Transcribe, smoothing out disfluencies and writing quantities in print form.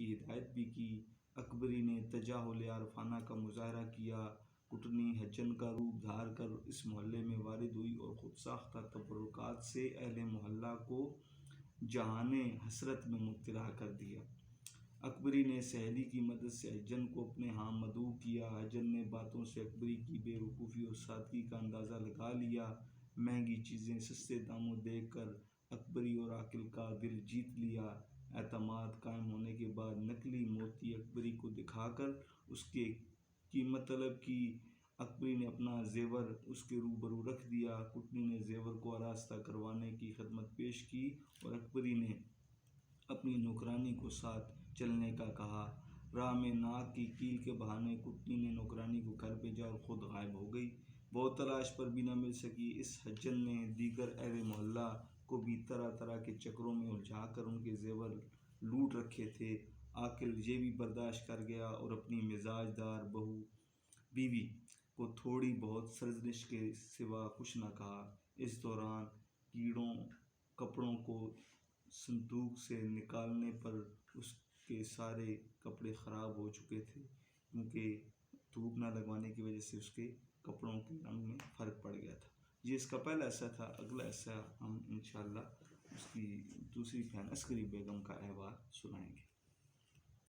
کی ہدایت بھی کی۔ اکبری نے تجاہل عارفانہ کا مظاہرہ کیا۔ کٹنی حجن کا روپ دھار کر اس محلے میں وارد ہوئی اور خود ساختہ تبرکات سے اہل محلہ کو جہان حسرت میں مبتلا کر دیا۔ اکبری نے سہیلی کی مدد سے حجن کو اپنے ہاں مدعو کیا۔ حجن نے باتوں سے اکبری کی بے وقوفی اور سادگی کا اندازہ لگا لیا۔ مہنگی چیزیں سستے داموں دیکھ کر اکبری اور عاقل کا دل جیت لیا۔ اعتماد قائم ہونے کے بعد نقلی موتی اکبری کو دکھا کر اس کی قیمت طلب کی۔ اکبری نے اپنا زیور اس کے روبرو رکھ دیا۔ کٹنی نے زیور کو آراستہ کروانے کی خدمت پیش کی اور اکبری نے اپنی نوکرانی کو ساتھ چلنے کا کہا۔ راہ میں ناک کی کیل کے بہانے کٹنی نے نوکرانی کو گھر بھیجا اور خود غائب ہو گئی۔ بہت تلاش پر بھی نہ مل سکی۔ اس حجن نے دیگر اہل محلہ کو بھی طرح طرح کے چکروں میں الجھا کر ان کے زیور لوٹ رکھے تھے۔ عاقل یہ بھی برداشت کر گیا اور اپنی مزاج دار بیوی کو تھوڑی بہت سرزنش کے سوا کچھ نہ کہا۔ اس دوران کیڑوں کپڑوں کو صندوق سے نکالنے پر اس کے سارے کپڑے خراب ہو چکے تھے، کیونکہ دھوپ نہ لگوانے کی وجہ سے اس کے کپڑوں کے رنگ میں فرق پڑ گیا تھا۔ یہ اس کا پہلا حصہ تھا۔ اگلا حصہ ہم انشاءاللہ اس کی دوسری بہن عسکری بیگم کا احوال سنائیں گے۔